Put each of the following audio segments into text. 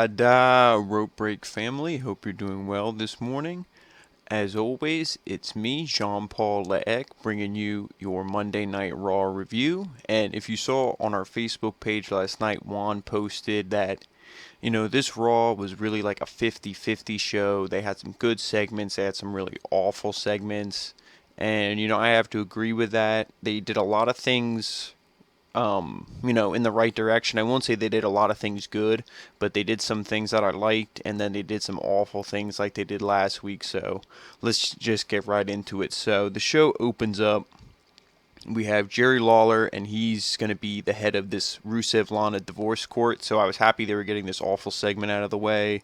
Adaaaaaaa, Rope Break family. Hope you're doing well this morning. As always, it's me, Jean-Paul Leek, bringing you your Monday Night Raw review. And if you saw on our Facebook page last night, Juan posted that, this Raw was really like a 50-50 show. They had some good segments, they had some really awful segments. And, I have to agree with that. They did a lot of things in the right direction. I won't say they did a lot of things good, but they did some things that I liked, and then they did some awful things like they did last week. So let's just get right into it. So the show opens up. We have Jerry Lawler, and he's going to be the head of this Rusev-Lana divorce court. So I was happy they were getting this awful segment out of the way.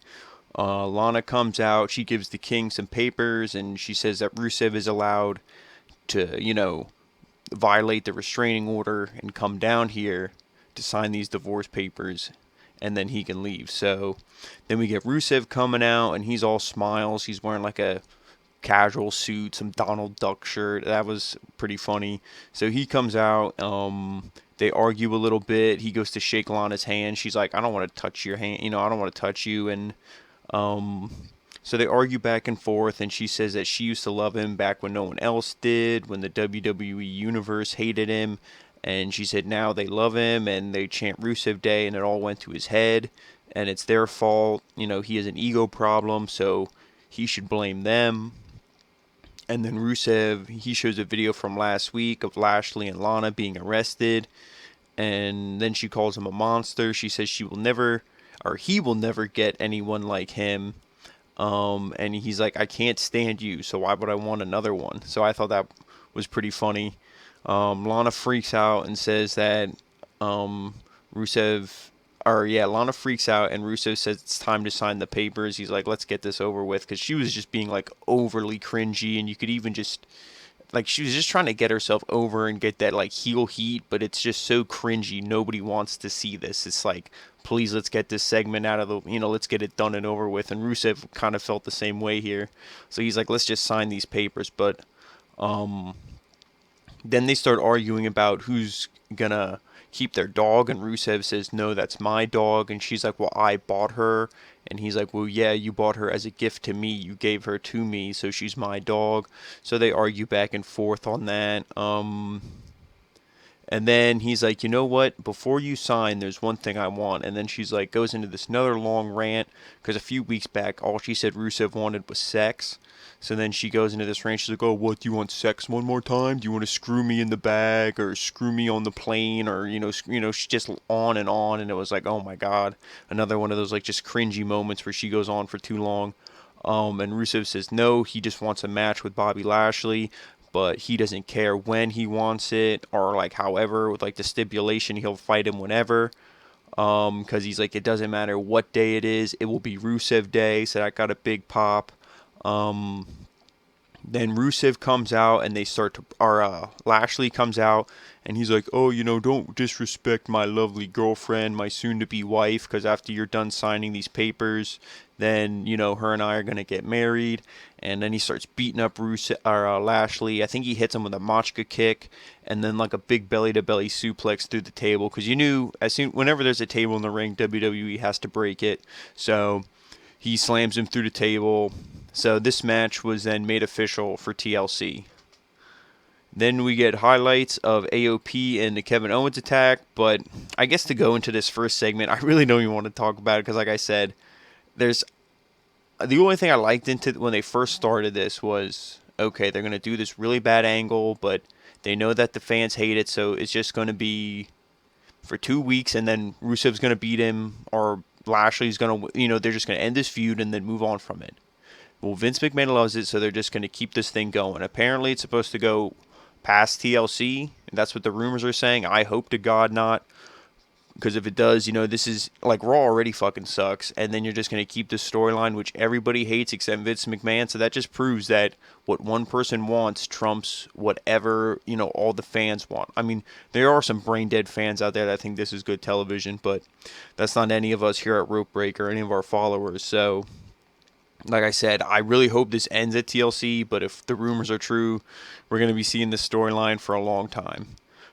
Lana comes out. She gives the king some papers, and she says that Rusev is allowed to, violate the restraining order and come down here to sign these divorce papers, and then he can leave. So then we get Rusev coming out, and he's all smiles. He's wearing like a casual suit, some Donald Duck shirt. That was pretty funny. So he comes out. They argue a little bit. He goes to shake Lana's hand. She's like, I don't want to touch your hand. I don't want to touch you. And so they argue back and forth, and she says that she used to love him back when no one else did, when the WWE Universe hated him, and she said now they love him, and they chant Rusev Day, and it all went to his head, and it's their fault. He has an ego problem, so he should blame them. And then Rusev, he shows a video from last week of Lashley and Lana being arrested, and then she calls him a monster. She says he will never get anyone like him. And he's like, I can't stand you, so why would I want another one? So I thought that was pretty funny. Lana freaks out and says that Lana freaks out, and Rusev says it's time to sign the papers. He's like, let's get this over with, because she was just being like overly cringy, and you could even just she was just trying to get herself over and get that like heel heat, but it's just so cringy. Nobody wants to see this. It's like, please, let's get this segment out of the, let's get it done and over with. And Rusev kind of felt the same way here. So he's like, let's just sign these papers. But then they start arguing about who's gonna keep their dog, and Rusev says, no, that's my dog. And she's like, well, I bought her. And he's like, well, yeah, you bought her as a gift to me. You gave her to me, so she's my dog. So they argue back and forth on that. And then he's like, you know what? Before you sign, there's one thing I want. And then she's like, goes into this another long rant, because a few weeks back, all she said Rusev wanted was sex. So then she goes into this rant. She's like, oh, what, do you want sex one more time? Do you want to screw me in the bag, or screw me on the plane, or, she's just on. And it was like, oh my God, another one of those like just cringy moments where she goes on for too long. And Rusev says no, he just wants a match with Bobby Lashley, but he doesn't care when he wants it, or like however, with like the stipulation he'll fight him whenever. Because he's like, it doesn't matter what day it is, it will be Rusev Day. So that got a big pop. Then Rusev comes out, and they start to, Lashley comes out, and he's like, oh, don't disrespect my lovely girlfriend, my soon-to-be wife, because after you're done signing these papers, then, her and I are going to get married. And then he starts beating up Lashley. I think he hits him with a Machka kick, and then like a big belly-to-belly suplex through the table, because whenever there's a table in the ring, WWE has to break it. So he slams him through the table. So this match was then made official for TLC. Then we get highlights of AOP and the Kevin Owens attack. But I guess to go into this first segment, I really don't even want to talk about it, because like I said, the only thing I liked when they first started this was, okay, they're going to do this really bad angle, but they know that the fans hate it, so it's just going to be for 2 weeks, and then Rusev's going to beat him, or Lashley's going to, they're just going to end this feud and then move on from it. Well, Vince McMahon loves it, so they're just going to keep this thing going. Apparently, it's supposed to go past TLC, and that's what the rumors are saying. I hope to God not, because if it does, this is, like, Raw already fucking sucks, and then you're just going to keep this storyline, which everybody hates except Vince McMahon, so that just proves that what one person wants trumps whatever, all the fans want. I mean, there are some brain-dead fans out there that think this is good television, but that's not any of us here at Rope Break or any of our followers, so like I said, I really hope this ends at TLC, but if the rumors are true, we're going to be seeing this storyline for a long time.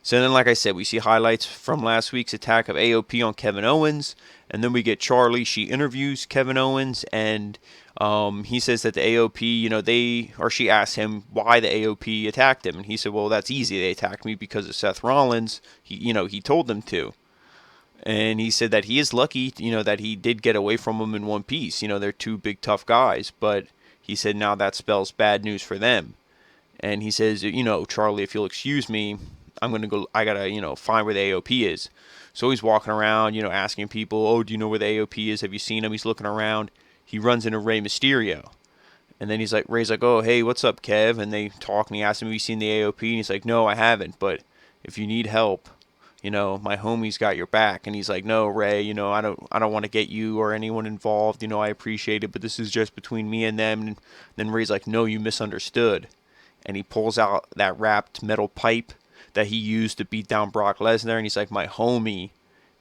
So then, like I said, we see highlights from last week's attack of AOP on Kevin Owens, and then we get Charlie. She interviews Kevin Owens, and he says that the AOP, she asks him why the AOP attacked him, and he said, well, that's easy. They attacked me because of Seth Rollins. He told them to. And he said that he is lucky, that he did get away from them in one piece. They're two big, tough guys, but he said now that spells bad news for them. And he says, Charlie, if you'll excuse me, I'm going to go, I got to, find where the AOP is. So he's walking around, asking people, oh, do you know where the AOP is? Have you seen him? He's looking around. He runs into Rey Mysterio. And then Ray's like, oh, hey, what's up, Kev? And they talk, and he asks him, have you seen the AOP? And he's like, no, I haven't, but if you need help, my homie's got your back. And he's like, no, Ray, I don't want to get you or anyone involved. I appreciate it, but this is just between me and them. And then Ray's like, no, you misunderstood. And he pulls out that wrapped metal pipe that he used to beat down Brock Lesnar. And he's like, my homie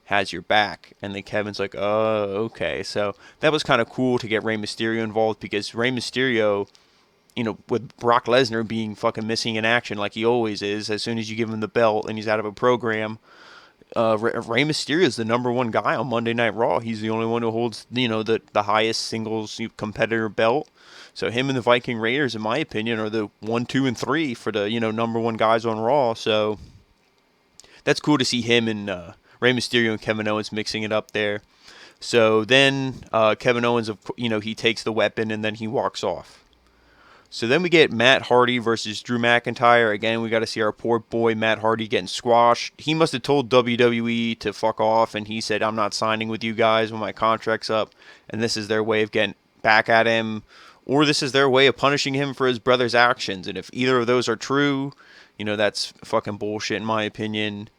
has your back. And then Kevin's like, oh, okay. So that was kind of cool to get Rey Mysterio involved, because Rey Mysterio, with Brock Lesnar being fucking missing in action like he always is, as soon as you give him the belt and he's out of a program, Rey Mysterio is the number one guy on Monday Night Raw. He's the only one who holds, the highest singles competitor belt. So him and the Viking Raiders, in my opinion, are the 1, 2, and 3 for the, number one guys on Raw. So that's cool to see him and Rey Mysterio and Kevin Owens mixing it up there. So then Kevin Owens, he takes the weapon and then he walks off. So then we get Matt Hardy versus Drew McIntyre. Again, we got to see our poor boy Matt Hardy getting squashed. He must have told WWE to fuck off, and he said, I'm not signing with you guys when my contract's up. And this is their way of getting back at him, or this is their way of punishing him for his brother's actions. And if either of those are true, that's fucking bullshit in my opinion.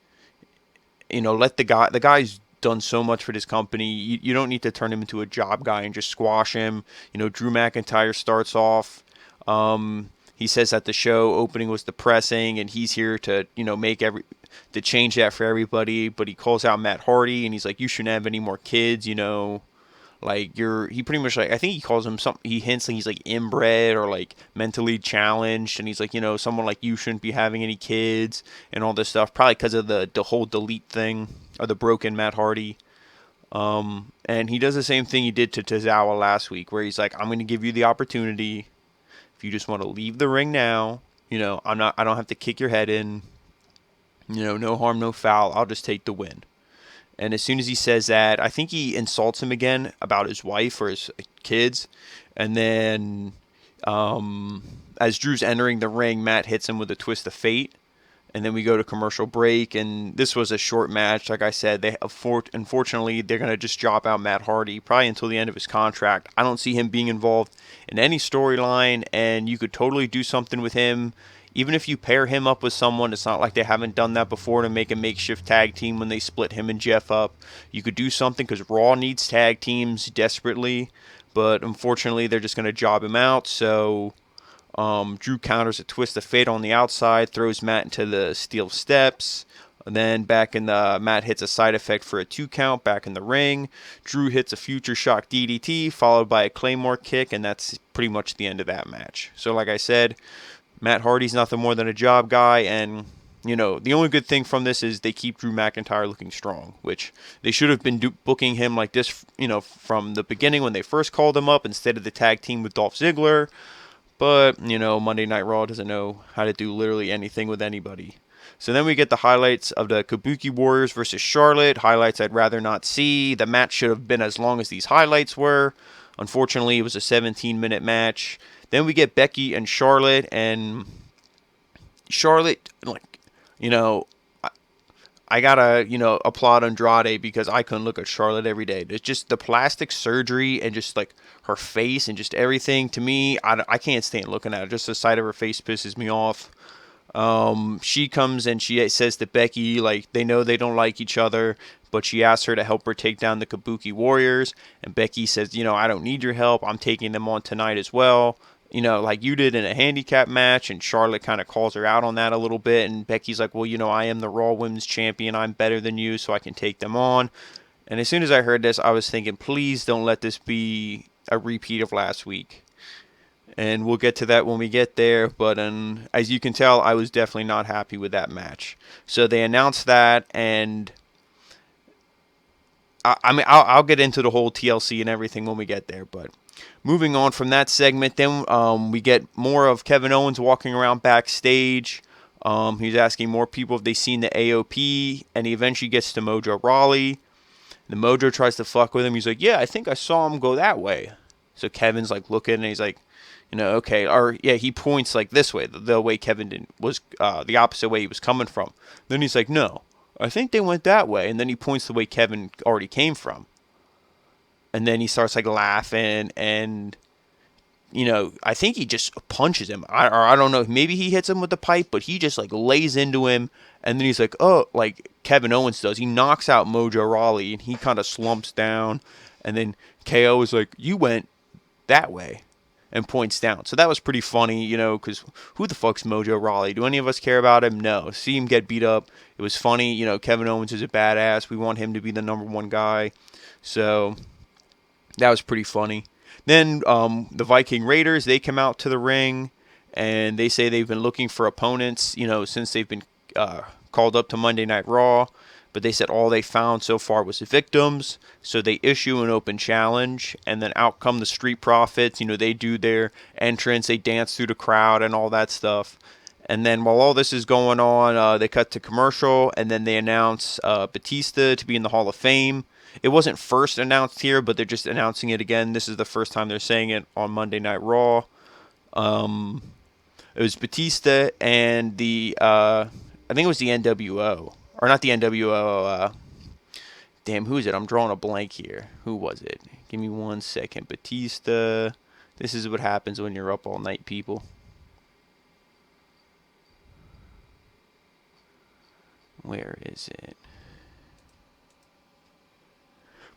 Let the guy's done so much for this company. You don't need to turn him into a job guy and just squash him. Drew McIntyre starts off. He says that the show opening was depressing, and he's here to, to change that for everybody. But he calls out Matt Hardy, and he's like, you shouldn't have any more kids, he pretty much, I think he calls him something, he hints like he's like inbred or like mentally challenged, and he's like, someone like you shouldn't be having any kids and all this stuff, probably because of the whole delete thing, or the broken Matt Hardy. And he does the same thing he did to Tozawa last week, where he's like, I'm going to give you the opportunity. If you just want to leave the ring now, I don't have to kick your head in, no harm, no foul. I'll just take the win. And as soon as he says that, I think he insults him again about his wife or his kids. And then as Drew's entering the ring, Matt hits him with a twist of fate. And then we go to commercial break, and this was a short match. Like I said, unfortunately, they're going to just drop out Matt Hardy probably until the end of his contract. I don't see him being involved in any storyline, and you could totally do something with him. Even if you pair him up with someone, it's not like they haven't done that before to make a makeshift tag team when they split him and Jeff up. You could do something, because Raw needs tag teams desperately, but unfortunately, they're just going to job him out, so Drew counters a twist of fate on the outside, throws Matt into the steel steps, and then Matt hits a side effect for a 2 count back in the ring. Drew hits a future shock DDT, followed by a Claymore kick, and that's pretty much the end of that match. So like I said, Matt Hardy's nothing more than a job guy, and the only good thing from this is they keep Drew McIntyre looking strong, which they should have been booking him like this, from the beginning when they first called him up instead of the tag team with Dolph Ziggler. But, Monday Night Raw doesn't know how to do literally anything with anybody. So then we get the highlights of the Kabuki Warriors versus Charlotte. Highlights I'd rather not see. The match should have been as long as these highlights were. Unfortunately, it was a 17-minute match. Then we get Becky and Charlotte. And Charlotte, I gotta, applaud Andrade, because I couldn't look at Charlotte every day. It's just the plastic surgery and just like her face and just everything. To me, I can't stand looking at her. Just the sight of her face pisses me off. She comes and she says to Becky, like, they know they don't like each other, but she asks her to help her take down the Kabuki Warriors. And Becky says, I don't need your help. I'm taking them on tonight as well. Like you did in a handicap match, and Charlotte kind of calls her out on that a little bit, and Becky's like, well, I am the Raw Women's Champion, I'm better than you, so I can take them on. And as soon as I heard this, I was thinking, please don't let this be a repeat of last week. and we'll get to that when we get there. But as you can tell, I was definitely not happy with that match. So they announced that, and I mean, I'll get into the whole TLC and everything when we get there. But moving on from that segment, then we get more of Kevin Owens walking around backstage. He's asking more people if they've seen the AOP, and he eventually gets to Mojo Rawley. The Mojo tries to fuck with him. He's like, yeah, I think I saw him go that way. So Kevin's like looking, and he's like, okay. Or, yeah, he points like this way, the way Kevin was the opposite way he was coming from. Then he's like, no, I think they went that way. And then he points the way Kevin already came from. And then he starts like laughing, and I think he just punches him. I don't know. Maybe he hits him with the pipe, but he just like lays into him. And then he's like, oh, like Kevin Owens does. He knocks out Mojo Rawley, and he kind of slumps down. And then KO is like, you went that way, and points down. So that was pretty funny, because who the fuck's Mojo Rawley? Do any of us care about him? No. See him get beat up. It was funny. Kevin Owens is a badass. We want him to be the number one guy. So that was pretty funny. Then the Viking Raiders, they come out to the ring, and they say they've been looking for opponents, since they've been called up to Monday Night Raw. But they said all they found so far was victims. So they issue an open challenge, and then out come the Street Profits. They do their entrance, they dance through the crowd and all that stuff. And then while all this is going on, they cut to commercial, and then they announce Batista to be in the Hall of Fame. It wasn't first announced here, but they're just announcing it again. This is the first time they're saying it on Monday Night Raw. It was Batista and I think it was the NWO. Or not the NWO. Damn, who is it? I'm drawing a blank here. Who was it? Give me 1 second. Batista. This is what happens when you're up all night, people. Where is it?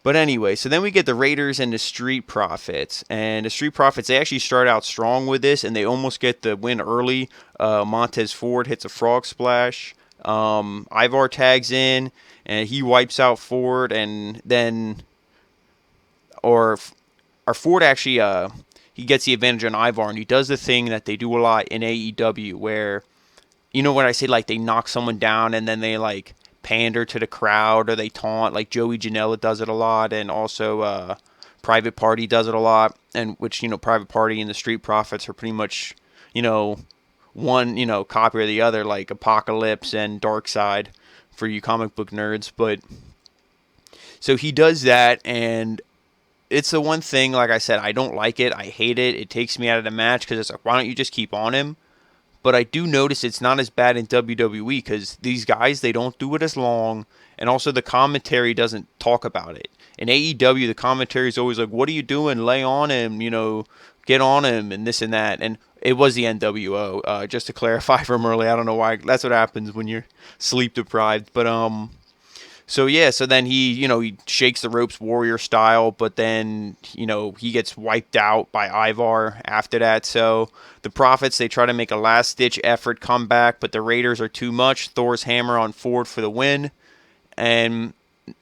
But anyway, so then we get the Raiders and the Street Profits. And the Street Profits, they actually start out strong with this, and they almost get the win early. Montez Ford hits a frog splash. Ivar tags in, and he wipes out Ford, and then... Or Ford actually... he gets the advantage on Ivar, and he does the thing that they do a lot in AEW, where... when I say, like, they knock someone down, and then they, like... pander to the crowd, or they taunt, like Joey Janela does it a lot, and also Private Party does it a lot, and which Private Party and the Street Profits are pretty much one copy or the other, like Apocalypse and Darkseid for you comic book nerds. But so he does that, and it's the one thing, like I said, I don't like it, I hate it. It takes me out of the match because it's like, why don't you just keep on him? But I do notice it's not as bad in WWE because these guys, they don't do it as long. And also the commentary doesn't talk about it. In AEW, the commentary is always like, what are you doing? Lay on him, get on him and this and that. And it was the NWO, just to clarify from earlier. I don't know why. That's what happens when you're sleep deprived. But, so yeah, so then he shakes the ropes warrior style, but then, he gets wiped out by Ivar after that. So the Profits, they try to make a last-ditch effort comeback, but the Raiders are too much. Thor's hammer on Ford for the win. And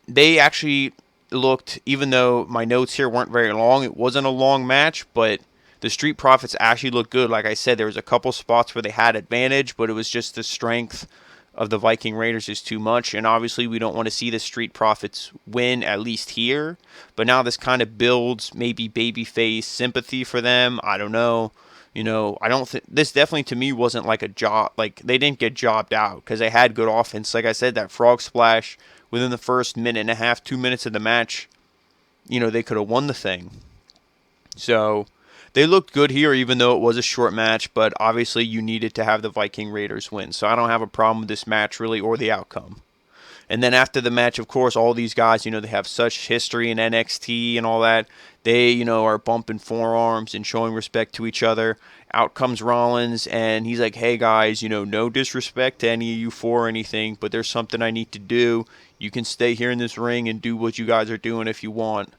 they actually looked, even though my notes here weren't very long, it wasn't a long match, but the Street Profits actually looked good. Like I said, there was a couple spots where they had advantage, but it was just the strength of the Viking Raiders is too much, and obviously we don't want to see the Street Profits win, at least here, but now this kind of builds maybe babyface sympathy for them. I don't know. I don't think this definitely to me wasn't like a job, like they didn't get jobbed out because they had good offense. Like I said, that frog splash within the first minute and a half, 2 minutes of the match, they could have won the thing. So they looked good here, even though it was a short match, but obviously you needed to have the Viking Raiders win. So I don't have a problem with this match, really, or the outcome. And then after the match, of course, all these guys, they have such history in NXT and all that. They, are bumping forearms and showing respect to each other. Out comes Rollins, and he's like, hey, guys, no disrespect to any of you for anything, but there's something I need to do. You can stay here in this ring and do what you guys are doing if you want.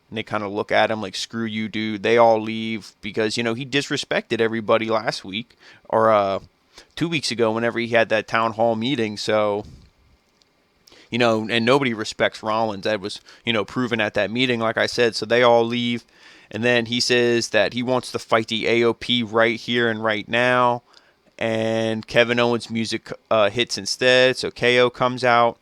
And they kind of look at him like, screw you, dude. They all leave because, he disrespected everybody last week or 2 weeks ago whenever he had that town hall meeting. So and nobody respects Rollins. That was, proven at that meeting, like I said. So they all leave. And then he says that he wants to fight the AOP right here and right now. And Kevin Owens' music hits instead. So KO comes out.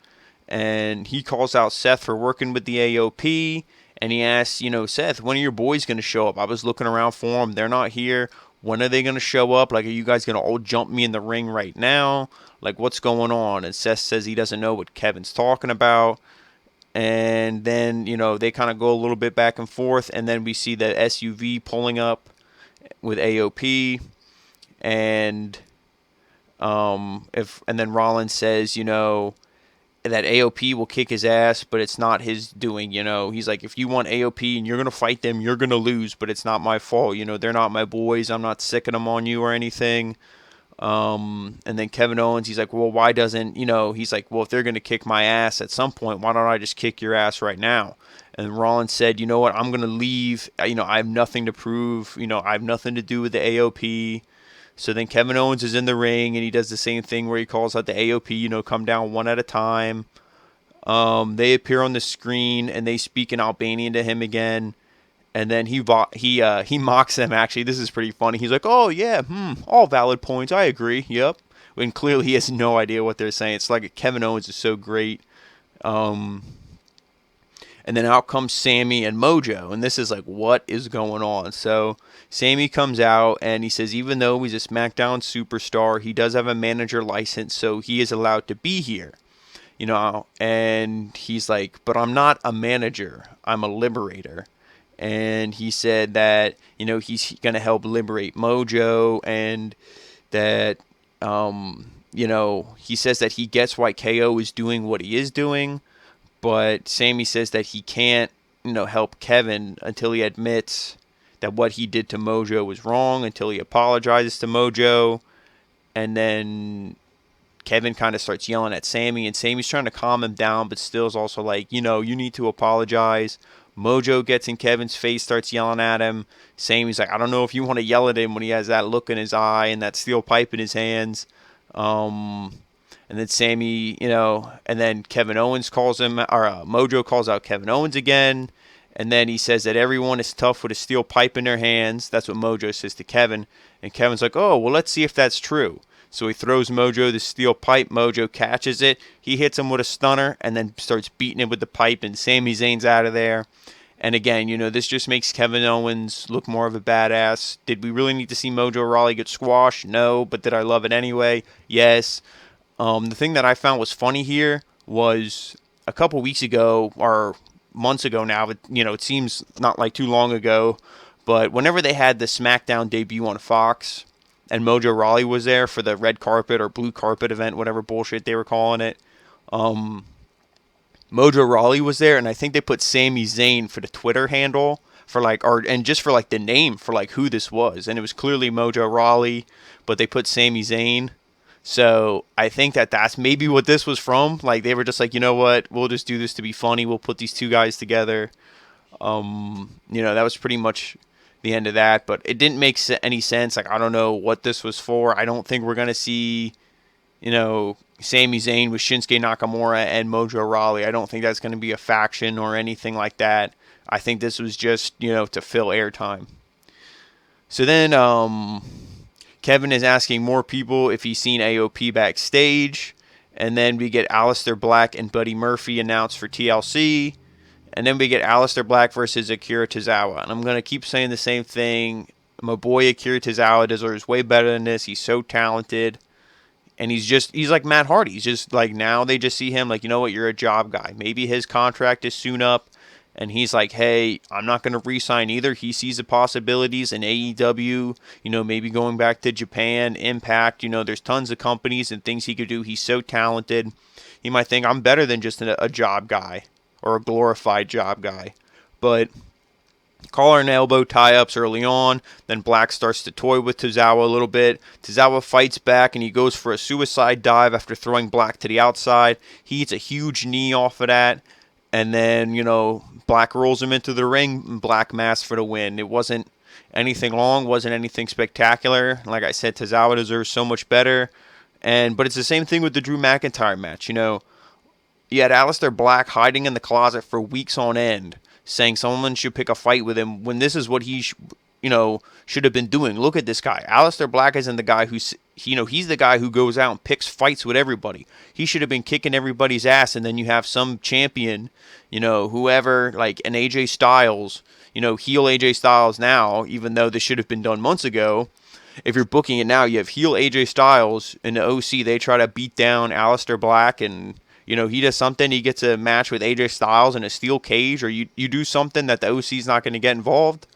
And he calls out Seth for working with the AOP. And he asks, Seth, when are your boys going to show up? I was looking around for them. They're not here. When are they going to show up? Like, are you guys going to all jump me in the ring right now? Like, what's going on? And Seth says he doesn't know what Kevin's talking about. And then, they kind of go a little bit back and forth. And then we see the SUV pulling up with AOP. And and then Rollins says, that AOP will kick his ass, but it's not his doing, He's like, if you want AOP and you're going to fight them, you're going to lose, but it's not my fault. They're not my boys. I'm not sicking them on you or anything. And then Kevin Owens, he's like, well, why doesn't, he's like, well, if they're going to kick my ass at some point, why don't I just kick your ass right now? And Rollins said, you know what, I'm going to leave. I have nothing to prove. I have nothing to do with the AOP. So then Kevin Owens is in the ring, and he does the same thing where he calls out the AOP, come down one at a time. They appear on the screen, and they speak in Albanian to him again. And then he mocks them, actually. This is pretty funny. He's like, oh, yeah, all valid points. I agree, yep. When clearly he has no idea what they're saying. It's like Kevin Owens is so great. And then out comes Sammy and Mojo. And this is like, what is going on? So Sammy comes out and he says, even though he's a SmackDown superstar, he does have a manager license, so he is allowed to be here. And he's like, but I'm not a manager. I'm a liberator. And he said that, he's going to help liberate Mojo, and that, he says that he gets why KO is doing what he is doing. But Sammy says that he can't, help Kevin until he admits that what he did to Mojo was wrong, until he apologizes to Mojo. And then Kevin kind of starts yelling at Sammy, and Sammy's trying to calm him down, but still is also like, you need to apologize. Mojo gets in Kevin's face, starts yelling at him. Sammy's like, I don't know if you want to yell at him when he has that look in his eye and that steel pipe in his hands. And then Sammy, and then Kevin Owens calls him, or Mojo calls out Kevin Owens again. And then he says that everyone is tough with a steel pipe in their hands. That's what Mojo says to Kevin. And Kevin's like, oh, well, let's see if that's true. So he throws Mojo the steel pipe. Mojo catches it. He hits him with a stunner and then starts beating it with the pipe. And Sami Zayn's out of there. And again, this just makes Kevin Owens look more of a badass. Did we really need to see Mojo Rawley get squashed? No. But did I love it anyway? Yes. The thing that I found was funny here was a couple weeks ago, or months ago now, but it seems not like too long ago, but whenever they had the SmackDown debut on Fox and Mojo Rawley was there for the red carpet or blue carpet event, whatever bullshit they were calling it, Mojo Rawley was there, and I think they put Sami Zayn for the Twitter handle and just for the name for who this was, and it was clearly Mojo Rawley, but they put Sami Zayn. So I think that that's maybe what this was from. They were just like, you know what, we'll just do this to be funny. We'll put these two guys together. That was pretty much the end of that. But it didn't make any sense. I don't know what this was for. I don't think we're going to see, Sami Zayn with Shinsuke Nakamura and Mojo Rawley. I don't think that's going to be a faction or anything like that. I think this was just, to fill airtime. So then, Kevin is asking more people if he's seen AOP backstage. And then we get Aleister Black and Buddy Murphy announced for TLC. And then we get Aleister Black versus Akira Tozawa. And I'm going to keep saying the same thing. My boy Akira Tozawa deserves way better than this. He's so talented. And he's like Matt Hardy. He's just now they just see him you know what, you're a job guy. Maybe his contract is soon up. And he's like, hey, I'm not going to re-sign either. He sees the possibilities in AEW, maybe going back to Japan, Impact. There's tons of companies and things he could do. He's so talented. He might think I'm better than just a job guy or a glorified job guy. But collar and elbow tie-ups early on. Then Black starts to toy with Tozawa a little bit. Tozawa fights back and he goes for a suicide dive after throwing Black to the outside. He eats a huge knee off of that. And then, Black rolls him into the ring, and Black mass for the win. It wasn't anything long, wasn't anything spectacular. Like I said, Tozawa deserves so much better. But it's the same thing with the Drew McIntyre match. You had Aleister Black hiding in the closet for weeks on end, saying someone should pick a fight with him when this is what he, should have been doing. Look at this guy. Aleister Black isn't the guy who's, he's the guy who goes out and picks fights with everybody. He should have been kicking everybody's ass, and then you have some champion, whoever, like an AJ Styles, heel AJ Styles now, even though this should have been done months ago. If you're booking it now, you have heel AJ Styles in the OC. They try to beat down Aleister Black, and he does something. He gets a match with AJ Styles in a steel cage, or you do something that the OC's not going to get involved,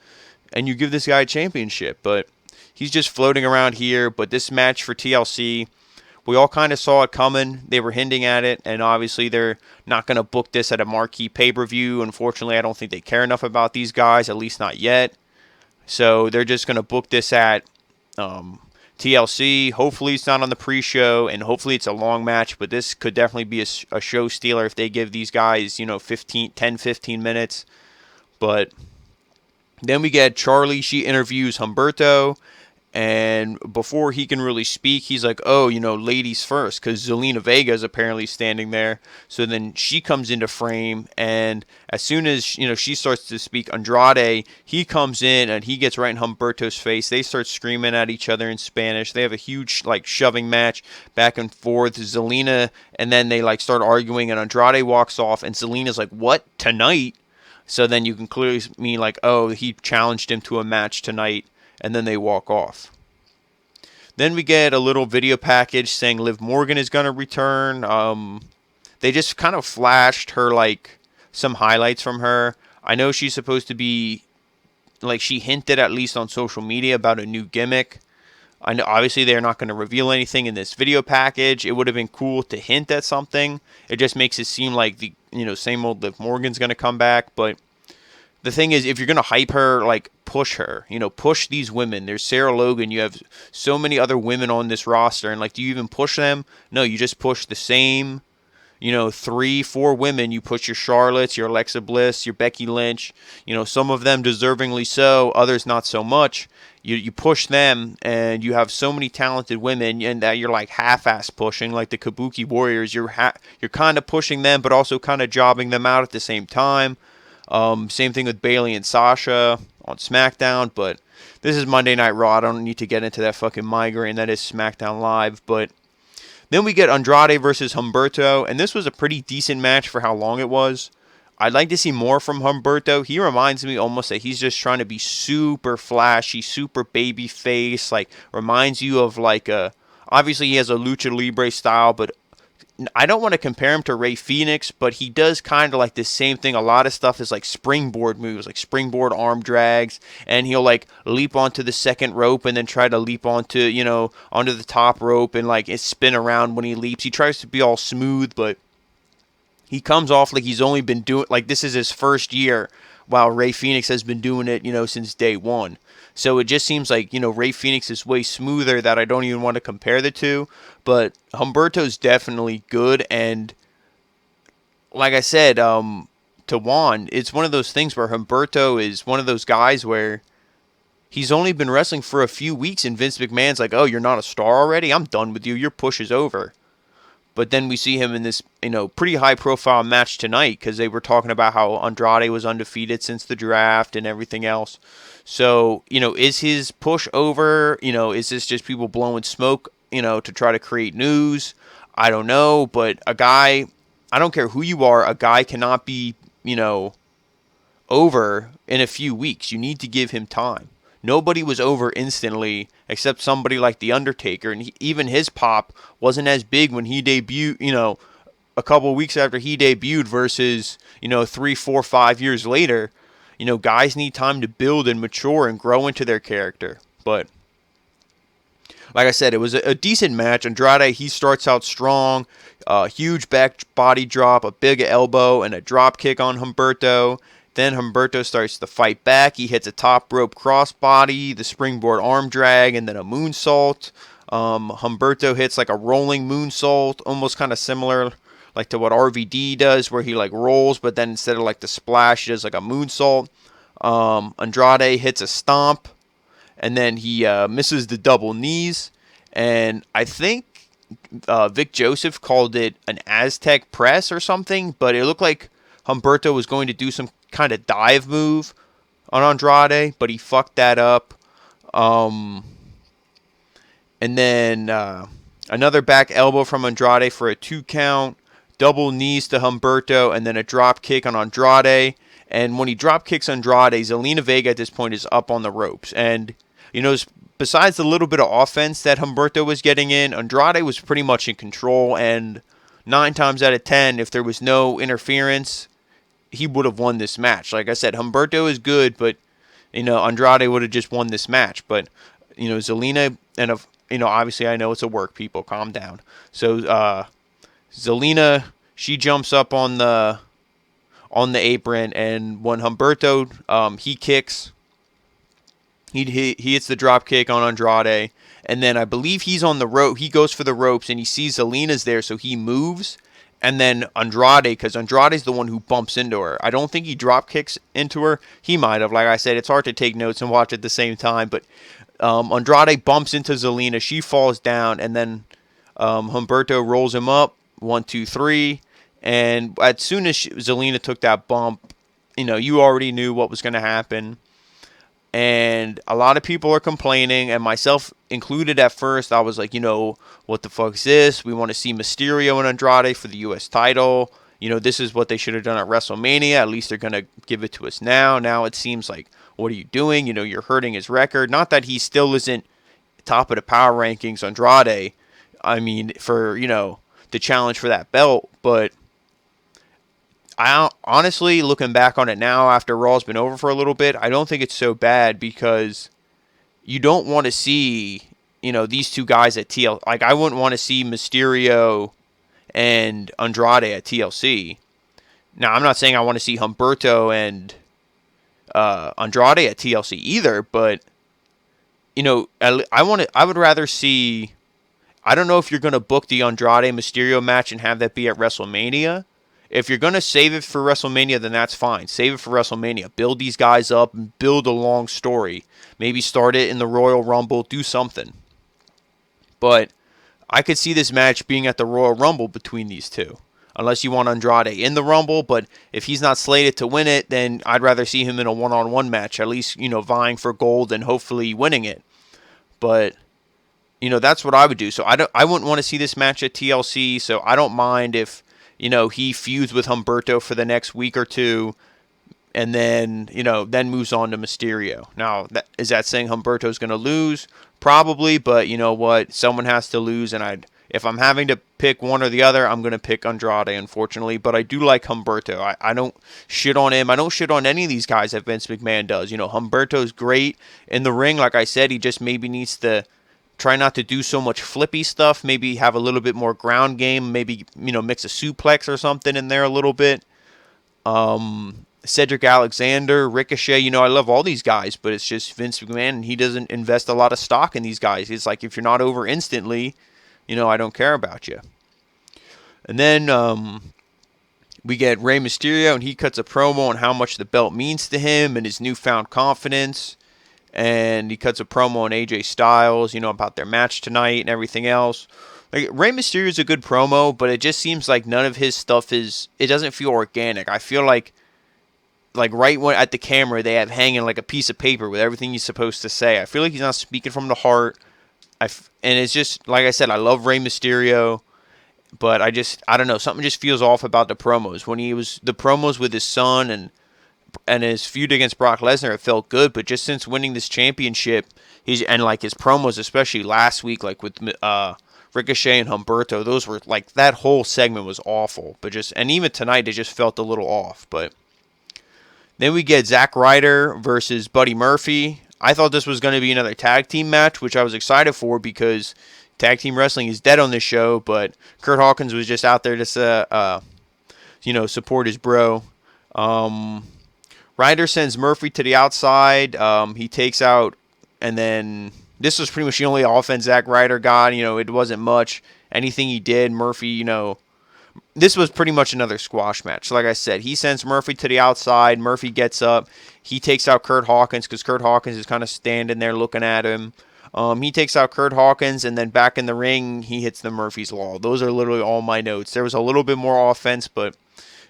and you give this guy a championship. But he's just floating around here. But this match for TLC, we all kind of saw it coming. They were hinting at it, and obviously they're not going to book this at a marquee pay-per-view. Unfortunately, I don't think they care enough about these guys, at least not yet. So they're just going to book this at TLC. Hopefully it's not on the pre-show, and hopefully it's a long match, but this could definitely be a show stealer if they give these guys 10-15 minutes. But then we get Charlie. She interviews Humberto, and before he can really speak, he's like, ladies first, because Zelina Vega is apparently standing there. So then she comes into frame, and as soon as she starts to speak, Andrade, he comes in and he gets right in Humberto's face. They start screaming at each other in Spanish. They have a huge shoving match back and forth. Zelina, and then they start arguing, and Andrade walks off, and Zelina's like, "What, tonight?" So then you can clearly mean he challenged him to a match tonight. And then they walk off. Then we get a little video package saying Liv Morgan is going to return. They just kind of flashed her, some highlights from her. I know she's supposed to be, she hinted at least on social media about a new gimmick. I know, obviously, they're not going to reveal anything in this video package. It would have been cool to hint at something. It just makes it seem like the, same old Liv Morgan's going to come back. But the thing is, if you're going to hype her, push her. Push these women. There's Sarah Logan. You have so many other women on this roster. And, do you even push them? No, you just push the same, 3-4 women. You push your Charlottes, your Alexa Bliss, your Becky Lynch. Some of them deservingly so, others not so much. You push them, and you have so many talented women, and that you're half-ass pushing, like the Kabuki Warriors. You're kind of pushing them, but also kind of jobbing them out at the same time. Same thing with Bayley and Sasha on SmackDown, but this is Monday Night Raw. I don't need to get into that fucking migraine. That is SmackDown Live. But then we get Andrade versus Humberto, and this was a pretty decent match for how long it was. I'd like to see more from Humberto. He reminds me almost that he's just trying to be super flashy, super baby face, reminds you of obviously he has a lucha libre style, but I don't want to compare him to Rey Fenix, but he does kind of the same thing. A lot of stuff is springboard moves, springboard arm drags, and he'll leap onto the second rope and then try to leap onto the top rope and it spin around when he leaps. He tries to be all smooth, but he comes off like he's only been doing this is his first year, while Rey Fenix has been doing it since day one. So it just seems Rey Fenix is way smoother, that I don't even want to compare the two. But Humberto's definitely good. And like I said, to Juan, it's one of those things where Humberto is one of those guys where he's only been wrestling for a few weeks, and Vince McMahon's like, "Oh, you're not a star already? I'm done with you. Your push is over." But then we see him in this, pretty high-profile match tonight, because they were talking about how Andrade was undefeated since the draft and everything else. So, is his push over? Is this just people blowing smoke, to try to create news? I don't know. But a guy, I don't care who you are, a guy cannot be, over in a few weeks. You need to give him time. Nobody was over instantly except somebody like The Undertaker. And even his pop wasn't as big when he debuted, a couple of weeks after he debuted versus, 3, 4, 5 years later. Guys need time to build and mature and grow into their character. But like I said, it was a decent match. Andrade, he starts out strong. Huge back body drop, a big elbow, and a drop kick on Humberto. Then Humberto starts to fight back. He hits a top rope crossbody, the springboard arm drag, and then a moonsault. Humberto hits a rolling moonsault, almost kind of similar to what RVD does, where he rolls, but then instead of the splash, he does a moonsault. Andrade hits a stomp, and then he misses the double knees. And I think Vic Joseph called it an Aztec press or something, but it looked like Humberto was going to do some kind of dive move on Andrade, but he fucked that up. And then another back elbow from Andrade for a 2 count, double knees to Humberto, and then a drop kick on Andrade. And when he drop kicks Andrade, Zelina Vega at this point is up on the ropes. And, besides the little bit of offense that Humberto was getting in, Andrade was pretty much in control. And 9 times out of 10, if there was no interference, he would have won this match. Like I said, Humberto is good, but, Andrade would have just won this match. But, Zelina, and, obviously I know it's a work, people, calm down. So, Zelina, she jumps up on the apron, and when Humberto, he kicks, he hits the drop kick on Andrade, and then I believe he's on the rope. He goes for the ropes, and he sees Zelina's there, so he moves, and then Andrade, because Andrade's the one who bumps into her. I don't think he drop kicks into her. He might have. Like I said, it's hard to take notes and watch at the same time, but Andrade bumps into Zelina. She falls down, and then Humberto rolls him up. 1, 2, 3. And as soon as Zelina took that bump, you already knew what was going to happen. And a lot of people are complaining, and myself included at first. I was like, what the fuck is this? We want to see Mysterio and Andrade for the U.S. title. This is what they should have done at WrestleMania. At least they're going to give it to us now. Now it seems like, what are you doing? You're hurting his record. Not that he still isn't top of the power rankings, Andrade. I mean, for, the challenge for that belt. But I honestly, looking back on it now after Raw's been over for a little bit, I don't think it's so bad, because you don't want to see, these two guys at TLC. Like, I wouldn't want to see Mysterio and Andrade at TLC. Now, I'm not saying I want to see Humberto and Andrade at TLC either, but, I would rather see. I don't know if you're going to book the Andrade Mysterio match and have that be at WrestleMania. If you're going to save it for WrestleMania, then that's fine. Save it for WrestleMania. Build these guys up and build a long story. Maybe start it in the Royal Rumble. Do something. But I could see this match being at the Royal Rumble between these two. Unless you want Andrade in the Rumble. But if he's not slated to win it, then I'd rather see him in a one-on-one match. At least, vying for gold and hopefully winning it. But that's what I would do. So I wouldn't want to see this match at TLC. So I don't mind if, he feuds with Humberto for the next week or two, and then, then moves on to Mysterio. Now, is that saying Humberto's going to lose? Probably, but you know what? Someone has to lose, and if I'm having to pick one or the other, I'm going to pick Andrade, unfortunately. But I do like Humberto. I don't shit on him. I don't shit on any of these guys that Vince McMahon does. Humberto's great in the ring. Like I said, he just maybe needs to try not to do so much flippy stuff. Maybe have a little bit more ground game. Maybe, mix a suplex or something in there a little bit. Cedric Alexander, Ricochet, I love all these guys, but it's just Vince McMahon, and he doesn't invest a lot of stock in these guys. It's like, if you're not over instantly, I don't care about you. And then we get Rey Mysterio, and he cuts a promo on how much the belt means to him and his newfound confidence. And he cuts a promo on AJ Styles, about their match tonight and everything else. Like, Rey Mysterio is a good promo, but it just seems like none of his stuff it doesn't feel organic. I feel like right when at the camera, they have hanging like a piece of paper with everything he's supposed to say. I feel like he's not speaking from the heart. And it's just, like I said, I love Rey Mysterio, but I don't know, something just feels off about the promos. When the promos with his son and his feud against Brock Lesnar, it felt good, but just since winning this championship, his promos, especially last week, like with Ricochet and Humberto, those were like, that whole segment was awful. And even tonight, it just felt a little off. But then we get Zack Ryder versus Buddy Murphy. I thought this was going to be another tag team match, which I was excited for, because tag team wrestling is dead on this show. But Kurt Hawkins was just out there to support his bro. Ryder sends Murphy to the outside. He takes out, and then this was pretty much the only offense Zack Ryder got. It wasn't much. Anything he did, Murphy, this was pretty much another squash match. Like I said, he sends Murphy to the outside. Murphy gets up. He takes out Kurt Hawkins, because Kurt Hawkins is kind of standing there looking at him. He takes out Kurt Hawkins, and then back in the ring, he hits the Murphy's Law. Those are literally all my notes. There was a little bit more offense, but,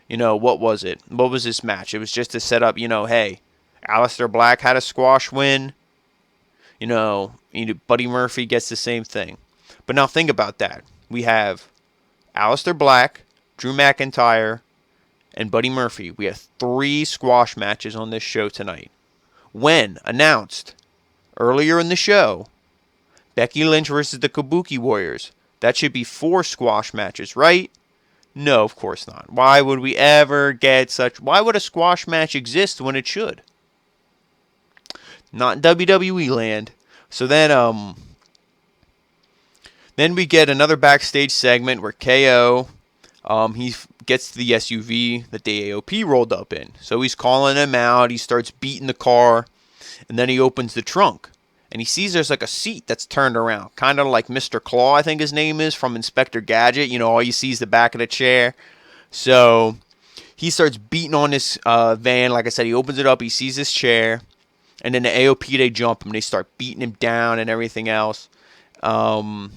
what was it? What was this match? It was just to set up, hey, Aleister Black had a squash win. Buddy Murphy gets the same thing. But now think about that. We have Aleister Black, Drew McIntyre, and Buddy Murphy. We have 3 squash matches on this show tonight. When announced earlier in the show, Becky Lynch versus the Kabuki Warriors. That should be 4 squash matches, right? No, of course not. Why would we ever get such... Why would a squash match exist when it should? Not in WWE land. So then we get another backstage segment where KO, he gets to the SUV that the AOP rolled up in. So he's calling him out. He starts beating the car. And then he opens the trunk. And he sees there's like a seat that's turned around. Kind of like Mr. Claw, I think his name is, from Inspector Gadget. All you see is the back of the chair. So he starts beating on this van. Like I said, he opens it up. He sees this chair. And then the AOP, they jump him. They start beating him down and everything else. And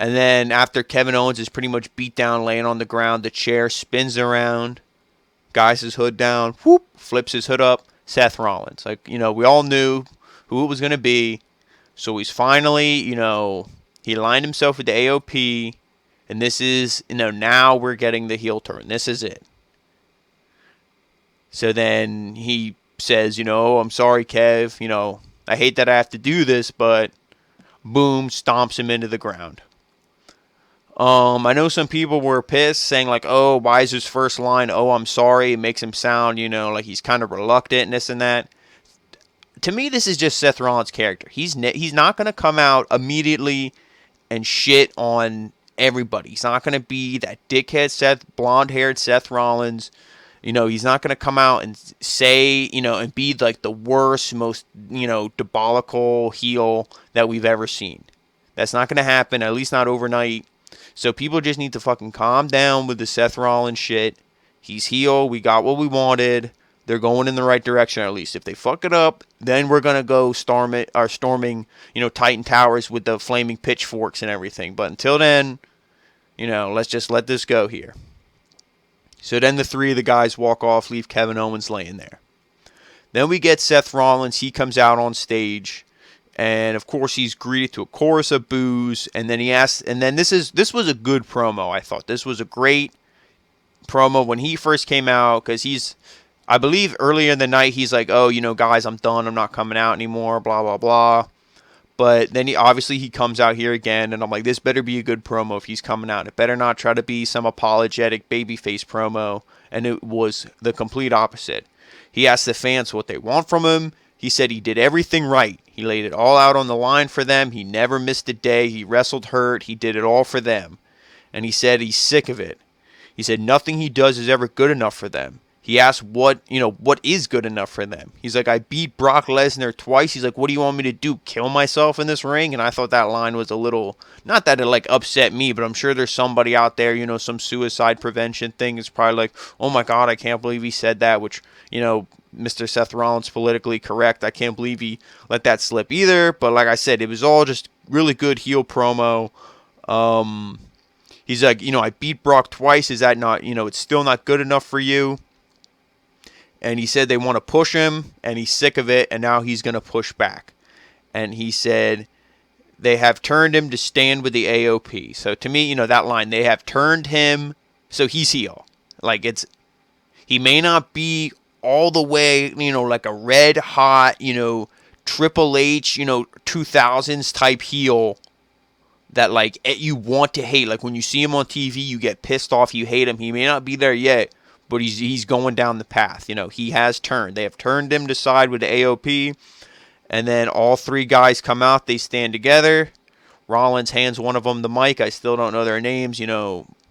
then after Kevin Owens is pretty much beat down, laying on the ground, the chair spins around, guys his hood down, whoop, flips his hood up, Seth Rollins. We all knew who it was going to be. So he's finally, he aligned himself with the AOP. And this is, now we're getting the heel turn. This is it. So then he says, I'm sorry, Kev. I hate that I have to do this, but boom, stomps him into the ground. I know some people were pissed, saying like, oh, why is his first line, oh, I'm sorry? It makes him sound, like he's kind of reluctant and this and that. To me, this is just Seth Rollins' character. He's not going to come out immediately and shit on everybody. He's not going to be that dickhead blonde-haired Seth Rollins. He's not going to come out and say, and be like the worst, most, diabolical heel that we've ever seen. That's not going to happen, at least not overnight. So people just need to fucking calm down with the Seth Rollins shit. He's heel. We got what we wanted. They're going in the right direction, at least. If they fuck it up, then we're going to go storming, Titan Towers with the flaming pitchforks and everything. But until then, let's just let this go here. So then the 3 of the guys walk off, leave Kevin Owens laying there. Then we get Seth Rollins. He comes out on stage, and of course he's greeted to a chorus of boos. And then he asks, and then this was a good promo. I thought this was a great promo when he first came out, because I believe earlier in the night he's like, oh, guys, I'm done. I'm not coming out anymore. Blah blah blah. But then he comes out here again, and I'm like, this better be a good promo if he's coming out. It better not try to be some apologetic babyface promo. And it was the complete opposite. He asked the fans what they want from him. He said he did everything right. He laid it all out on the line for them. He never missed a day. He wrestled hurt. He did it all for them. And he said he's sick of it. He said nothing he does is ever good enough for them. He asked what is good enough for them. He's like, I beat Brock Lesnar twice. He's like, what do you want me to do? Kill myself in this ring? And I thought that line was a little, not that it upset me, but I'm sure there's somebody out there, some suicide prevention thing is probably like, oh my God, I can't believe he said that, which, Mr. Seth Rollins politically correct. I can't believe he let that slip either. But like I said, it was all just really good heel promo. He's like, I beat Brock twice. Is that not, it's still not good enough for you? And he said they want to push him, and he's sick of it, and now he's going to push back. And he said they have turned him to stand with the AOP. So to me, that line, they have turned him, so he's heel. He may not be all the way, like a red hot, Triple H, 2000s type heel that you want to hate. Like when you see him on TV, you get pissed off, you hate him. He may not be there yet, but he's going down the path. He has turned. They have turned him to side with the AOP. And then all 3 guys come out. They stand together. Rollins hands one of them the mic. I still don't know their names.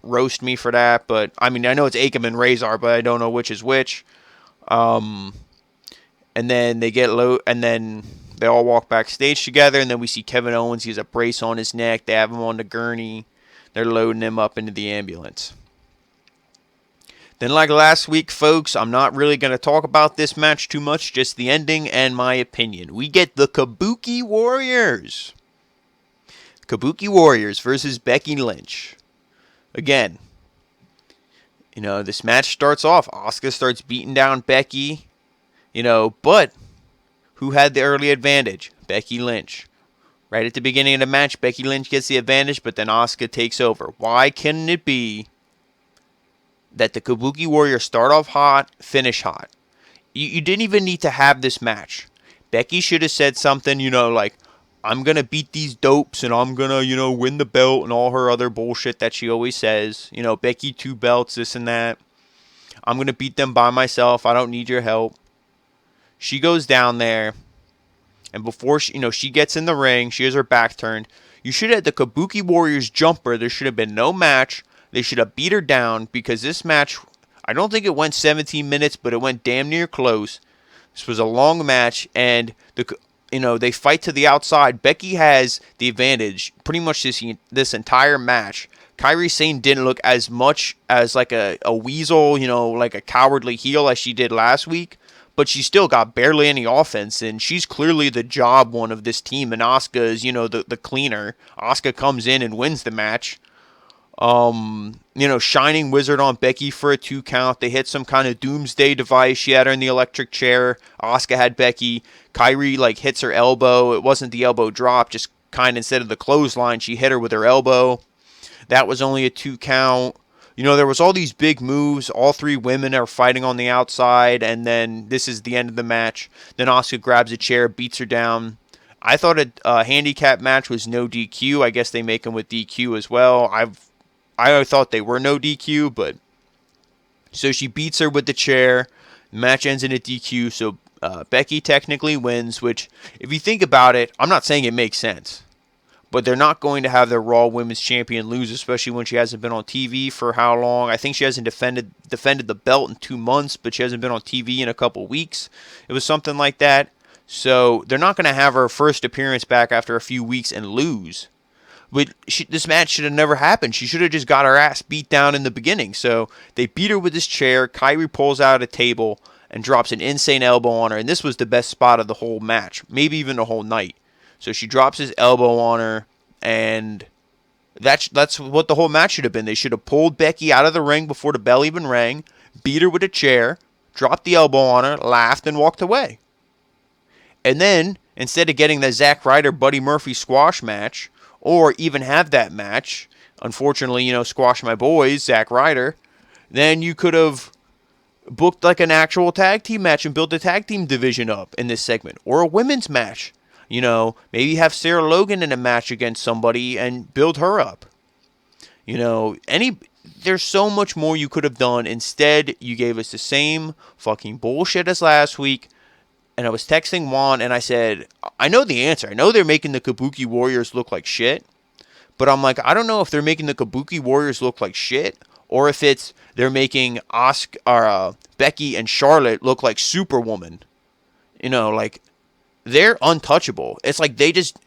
Roast me for that. But, I know it's Akam and Razor, but I don't know which is which. And then they get low. And then they all walk backstage together. And then we see Kevin Owens. He has a brace on his neck. They have him on the gurney. They're loading him up into the ambulance. Then like last week, folks, I'm not really going to talk about this match too much, just the ending and my opinion. We get the Kabuki Warriors. Kabuki Warriors versus Becky Lynch. Again, this match starts off. Asuka starts beating down Becky, but who had the early advantage? Becky Lynch. Right at the beginning of the match, Becky Lynch gets the advantage, but then Asuka takes over. Why couldn't it be that the Kabuki Warriors start off hot, finish hot? You didn't even need to have this match. Becky should have said something, like, I'm going to beat these dopes and I'm going to, win the belt and all her other bullshit that she always says. Becky 2 belts, this and that. I'm going to beat them by myself. I don't need your help. She goes down there, and before she gets in the ring, she has her back turned. You should have had the Kabuki Warriors jumper. There should have been no match. They should have beat her down, because this match, I don't think it went 17 minutes, but it went damn near close. This was a long match, and they fight to the outside. Becky has the advantage pretty much this entire match. Kairi Sane didn't look as much as like a weasel, like a cowardly heel as she did last week. But she still got barely any offense, and she's clearly the job one of this team, and Asuka is, the cleaner. Asuka comes in and wins the match. Shining Wizard on Becky for a 2 count. They hit some kind of doomsday device. She had her in the electric chair. Asuka had Becky. Kairi, hits her elbow. It wasn't the elbow drop, just kind of instead of the clothesline, she hit her with her elbow. That was only a 2 count. There was all these big moves. All 3 women are fighting on the outside, and then this is the end of the match. Then Asuka grabs a chair, beats her down. I thought a handicap match was no DQ. I guess they make them with DQ as well. I thought they were no DQ, but so she beats her with the chair. The match ends in a DQ, so Becky technically wins, which, if you think about it, I'm not saying it makes sense. But they're not going to have their Raw Women's Champion lose, especially when she hasn't been on TV for how long. I think she hasn't defended the belt in 2 months, but she hasn't been on TV in a couple weeks. It was something like that. So they're not going to have her first appearance back after a few weeks and lose. But this match should have never happened. She should have just got her ass beat down in the beginning. So they beat her with this chair. Kairi pulls out a table and drops an insane elbow on her. And this was the best spot of the whole match, maybe even the whole night. So she drops his elbow on her, and that's what the whole match should have been. They should have pulled Becky out of the ring before the bell even rang, beat her with a chair, dropped the elbow on her, laughed, and walked away. And then, instead of getting the Zack Ryder Buddy Murphy squash match, or even have that match, unfortunately, squash my boys, Zack Ryder, then you could have booked like an actual tag team match and built the tag team division up in this segment, or a women's match. Maybe have Sarah Logan in a match against somebody and build her up. There's so much more you could have done. Instead, you gave us the same fucking bullshit as last week. And I was texting Juan and I said, I know the answer. I know they're making the Kabuki Warriors look like shit. But I'm like, I don't know if they're making the Kabuki Warriors look like shit, or if they're making Becky and Charlotte look like Superwoman. They're untouchable. It's like they just,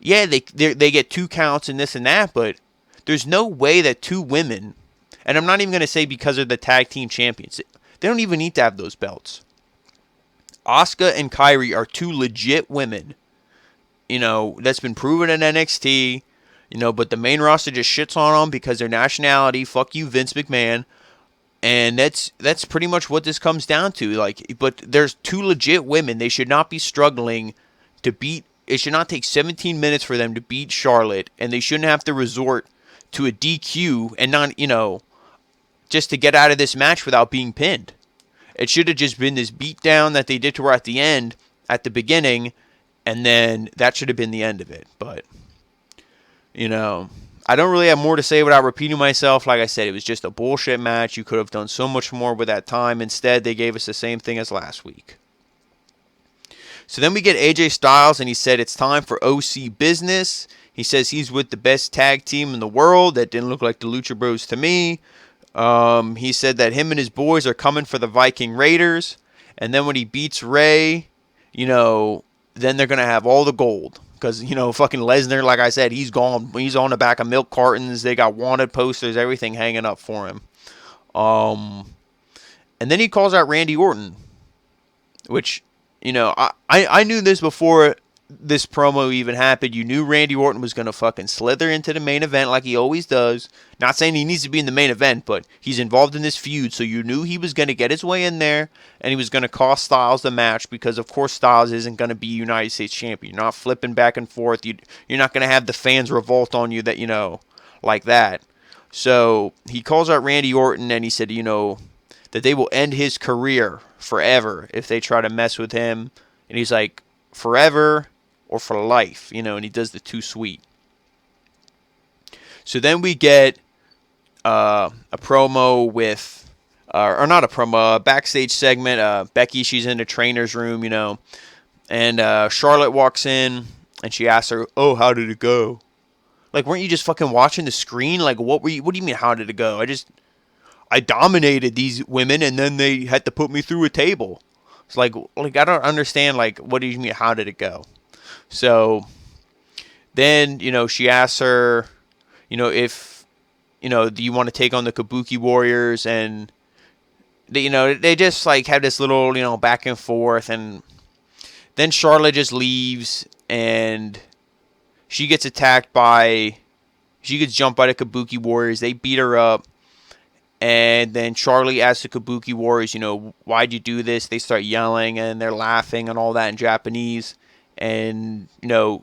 they get 2 counts and this and that, but there's no way that 2 women, and I'm not even going to say because they're the tag team champions, they don't even need to have those belts. Asuka and Kairi are 2 legit women, that's been proven in NXT, but the main roster just shits on them because their nationality. Fuck you, Vince McMahon. And that's pretty much what this comes down to. But there's 2 legit women. They should not be struggling to beat. It should not take 17 minutes for them to beat Charlotte, and they shouldn't have to resort to a DQ and not, just to get out of this match without being pinned. It should have just been this beatdown that they did to her at the end, at the beginning, and then that should have been the end of it. But, I don't really have more to say without repeating myself. Like I said, it was just a bullshit match. You could have done so much more with that time. Instead, they gave us the same thing as last week. So then we get AJ Styles, and he said it's time for OC business. He says he's with the best tag team in the world. That didn't look like the Lucha Bros to me. He said that him and his boys are coming for the Viking Raiders. And then when he beats Ray, then they're going to have all the gold. Because, fucking Lesnar, like I said, he's gone. He's on the back of milk cartons. They got wanted posters, everything hanging up for him. And then he calls out Randy Orton, which, I knew this before this promo even happened. You knew Randy Orton was going to fucking slither into the main event like he always does. Not saying he needs to be in the main event, but he's involved in this feud, so you knew he was going to get his way in there, and he was going to cost Styles the match, because of course Styles isn't going to be United States champion. You're not flipping back and forth. You're not going to have the fans revolt on you that, like that. So he calls out Randy Orton, and he said, that they will end his career forever if they try to mess with him. And he's like, forever or for life, and he does the too sweet. So then we get a promo with, or not a promo, a backstage segment. Becky, she's in the trainer's room, and Charlotte walks in, and she asks her, "Oh, how did it go?" Like, weren't you just fucking watching the screen? Like, what do you mean, how did it go? I dominated these women, and then they had to put me through a table. It's like I don't understand, like, what do you mean, how did it go? So then, she asks her, if, do you want to take on the Kabuki Warriors? And, they just, like, have this little, back and forth. And then Charlotte just leaves, and she gets jumped by the Kabuki Warriors. They beat her up. And then Charlie asks the Kabuki Warriors, why'd you do this? They start yelling, and they're laughing and all that in Japanese. And,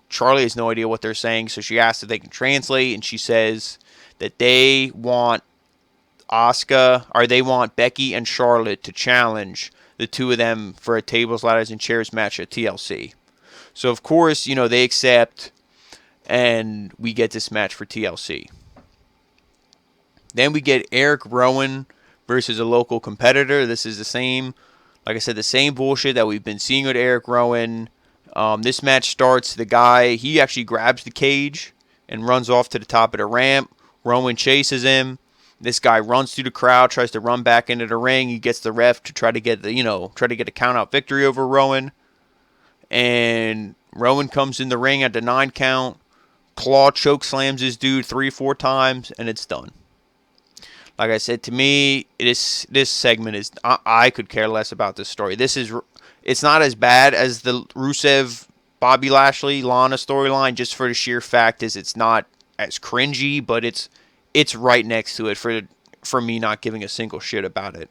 Charlie has no idea what they're saying, so she asks if they can translate, and she says that they want they want Becky and Charlotte to challenge the two of them for a tables, ladders, and chairs match at TLC. So, of course, they accept, and we get this match for TLC. Then we get Eric Rowan versus a local competitor. This is the same bullshit that we've been seeing with Eric Rowan. This match starts, the guy, he actually grabs the cage and runs off to the top of the ramp. Rowan chases him. This guy runs through the crowd, tries to run back into the ring. He gets the ref to try to get a count out victory over Rowan. And Rowan comes in the ring at the 9 count. Claw choke slams this dude 3-4 times, and it's done. Like I said, to me, this segment is, I could care less about this story. It's not as bad as the Rusev, Bobby Lashley, Lana storyline, just for the sheer fact is it's not as cringy, but it's right next to it for me not giving a single shit about it.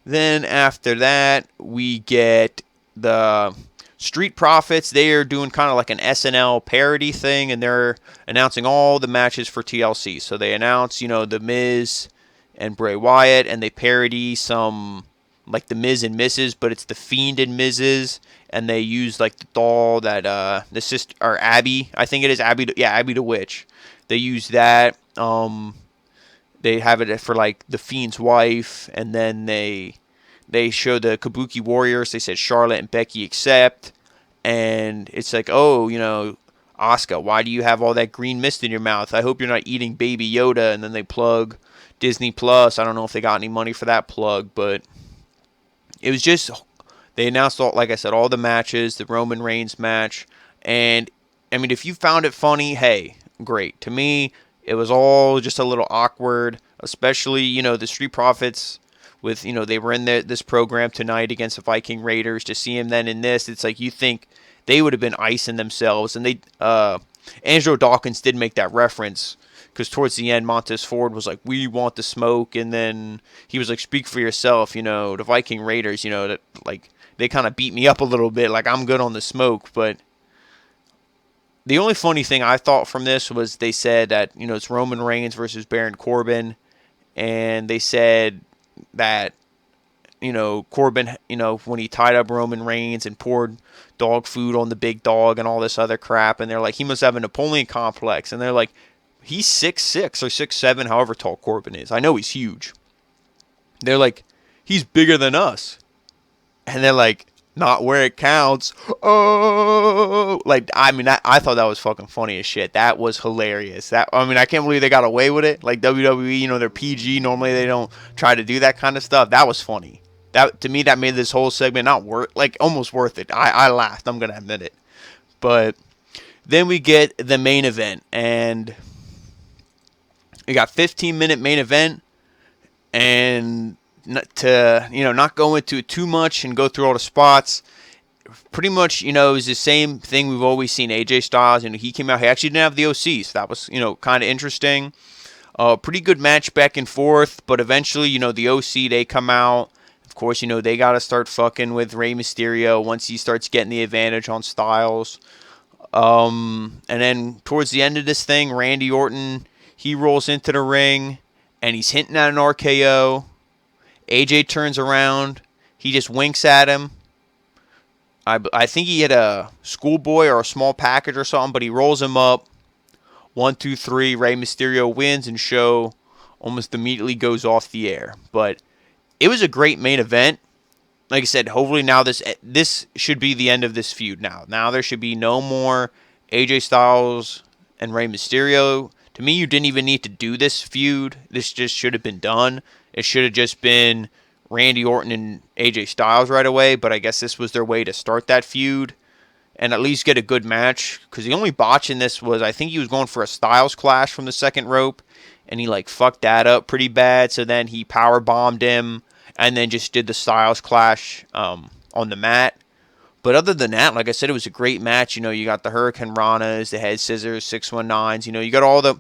Then after that, we get the Street Profits. They are doing kind of like an SNL parody thing, and they're announcing all the matches for TLC. So they announce, The Miz and Bray Wyatt, and they parody some, like, The Miz and Mrs., but it's The Fiend and Mrs., and they use, like, the doll that, the sister, or Abby, I think it is Abby the Witch. They use that. They have it for, like, The Fiend's wife, and then they show the Kabuki Warriors. They said Charlotte and Becky accept. And it's like, oh, Asuka, why do you have all that green mist in your mouth? I hope you're not eating Baby Yoda. And then they plug Disney Plus. I don't know if they got any money for that plug, but it was just, they announced, like I said, all the matches, the Roman Reigns match. And, I mean, if you found it funny, hey, great. To me, it was all just a little awkward, especially, the Street Profits with, they were in this program tonight against the Viking Raiders. To see him then in this, it's like you think they would have been icing themselves. And Angelo Dawkins did make that reference, because towards the end, Montez Ford was like, we want the smoke. And then he was like, speak for yourself, the Viking Raiders, that, like, they kind of beat me up a little bit. Like, I'm good on the smoke. But the only funny thing I thought from this was they said that, it's Roman Reigns versus Baron Corbin. And they said that, Corbin, when he tied up Roman Reigns and poured dog food on the big dog and all this other crap, and they're like, he must have a Napoleon complex. And they're like, he's 6'6" or 6'7", however tall Corbin is. I know he's huge. They're like, he's bigger than us. And they're like, not where it counts. Oh, like, I mean, I thought that was fucking funny as shit. That was hilarious. I can't believe they got away with it. Like, WWE, they're PG. Normally they don't try to do that kind of stuff. That was funny. That, to me, that made this whole segment almost worth it. I laughed. I'm going to admit it. But then we get the main event, and we got 15-minute main event. And not go into it too much and go through all the spots. Pretty much, it was the same thing we've always seen. AJ Styles, he came out. He actually didn't have the OC, so that was, kind of interesting. Pretty good match back and forth, but eventually, the OC, they come out. Of course, they got to start fucking with Rey Mysterio once he starts getting the advantage on Styles. And then towards the end of this thing, Randy Orton, he rolls into the ring, and he's hinting at an RKO. AJ turns around. He just winks at him. I think he had a schoolboy or a small package or something, but he rolls him up. 1, 2, 3. Rey Mysterio wins, and show almost immediately goes off the air. But it was a great main event. Like I said, hopefully now this should be the end of this feud now. Now there should be no more AJ Styles and Rey Mysterio. To me, you didn't even need to do this feud. This just should have been done. It should have just been Randy Orton and AJ Styles right away, but I guess this was their way to start that feud and at least get a good match, because the only botch in this was I think he was going for a Styles clash from the second rope, and he fucked that up pretty bad, so then he power bombed him and then just did the Styles clash on the mat. But other than that, like I said, it was a great match. You got the Hurricane Ranas, the Head Scissors, 619s. You got all the...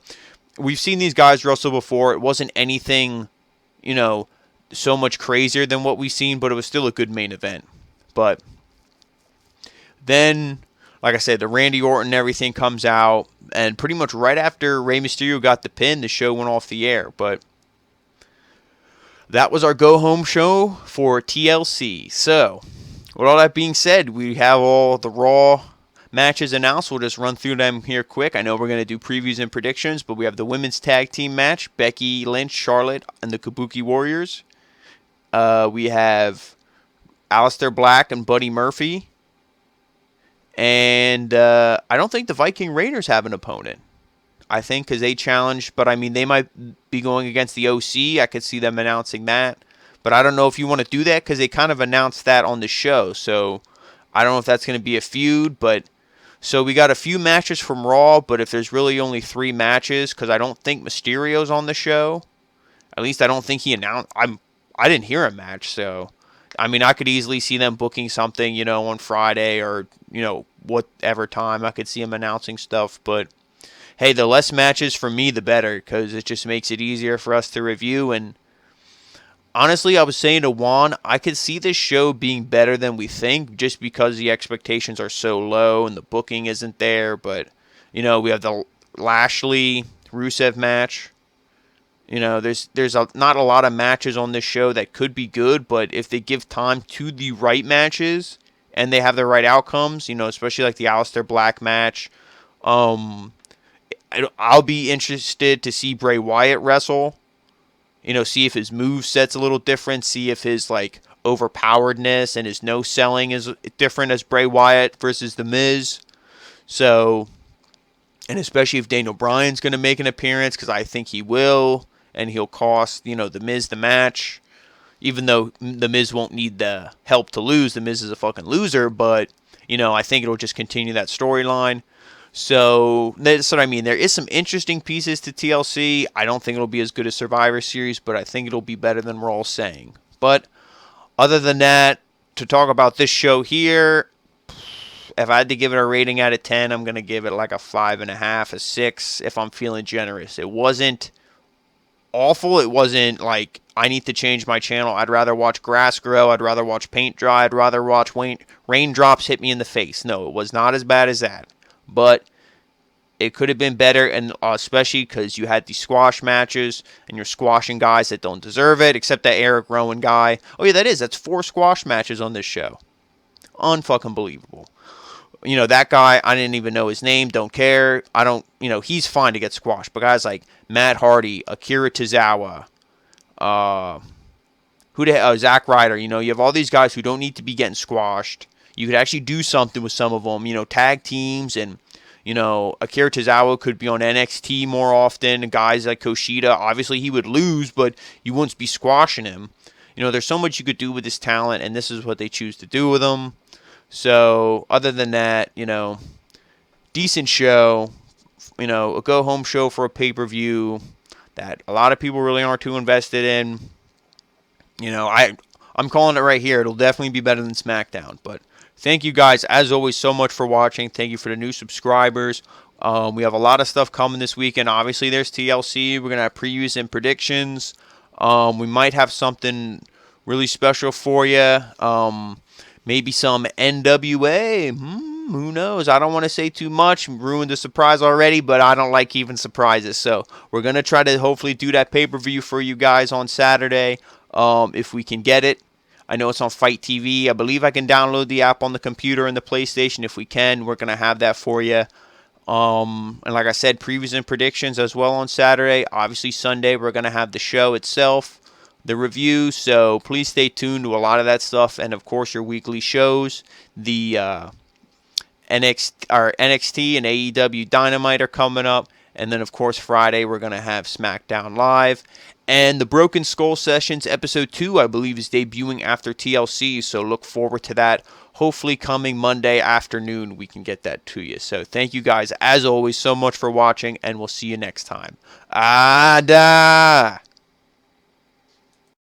We've seen these guys wrestle before. It wasn't anything, so much crazier than what we've seen, but it was still a good main event. But then, like I said, the Randy Orton and everything comes out, and pretty much right after Rey Mysterio got the pin, the show went off the air. But that was our go-home show for TLC. So, with all that being said, we have all the Raw matches announced. We'll just run through them here quick. I know we're going to do previews and predictions, but we have the women's tag team match, Becky Lynch, Charlotte, and the Kabuki Warriors. We have Aleister Black and Buddy Murphy. And I don't think the Viking Raiders have an opponent. I think because they challenged, but I mean, they might be going against the OC. I could see them announcing that. But I don't know if you want to do that because they kind of announced that on the show. So I don't know if that's going to be a feud. But so we got a few matches from Raw, but if there's really only 3 matches, because I don't think Mysterio's on the show. At least I don't think he announced. I didn't hear a match, so I mean, I could easily see them booking something, on Friday or whatever time. I could see them announcing stuff, but hey, the less matches for me, the better, because it just makes it easier for us to review. And honestly, I was saying to Juan, I could see this show being better than we think, just because the expectations are so low and the booking isn't there. But we have the Lashley Rusev match. There's not a lot of matches on this show that could be good, but if they give time to the right matches and they have the right outcomes, especially like the Aleister Black match, I'll be interested to see Bray Wyatt wrestle. See if his moveset's a little different, see if his overpoweredness and his no selling is different as Bray Wyatt versus The Miz. So, and especially if Daniel Bryan's going to make an appearance, because I think he will. And he'll cost, The Miz the match. Even though The Miz won't need the help to lose. The Miz is a fucking loser. But, I think it'll just continue that storyline. So, that's what I mean. There is some interesting pieces to TLC. I don't think it'll be as good as Survivor Series. But I think it'll be better than we're all saying. But, other than that, to talk about this show here, if I had to give it a rating out of 10, I'm going to give it like a 5.5, a 6, if I'm feeling generous. It wasn't awful. It wasn't like I need to change my channel. I'd rather watch grass grow. I'd rather watch paint dry. I'd rather watch raindrops hit me in the face. No, it was not as bad as that. But it could have been better, and especially because you had these squash matches, and you're squashing guys that don't deserve it, except that Eric Rowan guy. Oh yeah, that's 4 squash matches on this show. Unfucking believable. That guy, I didn't even know his name, don't care. I don't, he's fine to get squashed. But guys like Matt Hardy, Akira Tozawa, Zack Ryder, you have all these guys who don't need to be getting squashed. You could actually do something with some of them, tag teams, and, Akira Tozawa could be on NXT more often. Guys like Kushida, obviously he would lose, but you wouldn't be squashing him. There's so much you could do with this talent, and this is what they choose to do with him. So, other than that, decent show, a go-home show for a pay-per-view that a lot of people really aren't too invested in. I'm calling it right here. It'll definitely be better than SmackDown. But thank you guys, as always, so much for watching. Thank you for the new subscribers. We have a lot of stuff coming this weekend. Obviously, there's TLC. We're going to have previews and predictions. We might have something really special for you. Maybe some NWA. Who knows? I don't want to say too much. Ruined the surprise already, but I don't like keeping surprises. So we're going to try to hopefully do that pay-per-view for you guys on Saturday if we can get it. I know it's on Fight TV. I believe I can download the app on the computer and the PlayStation. If we can, we're going to have that for you. And like I said, previews and predictions as well on Saturday. Obviously, Sunday, we're going to have the show itself, the review. So please stay tuned to a lot of that stuff. And, of course, your weekly shows. The NXT and AEW Dynamite are coming up. And then, of course, Friday, we're going to have SmackDown Live. And the Broken Skull Sessions, Episode 2, I believe, is debuting after TLC, so look forward to that. Hopefully coming Monday afternoon, we can get that to you. So thank you guys, as always, so much for watching, and we'll see you next time. Adaaaaaaa!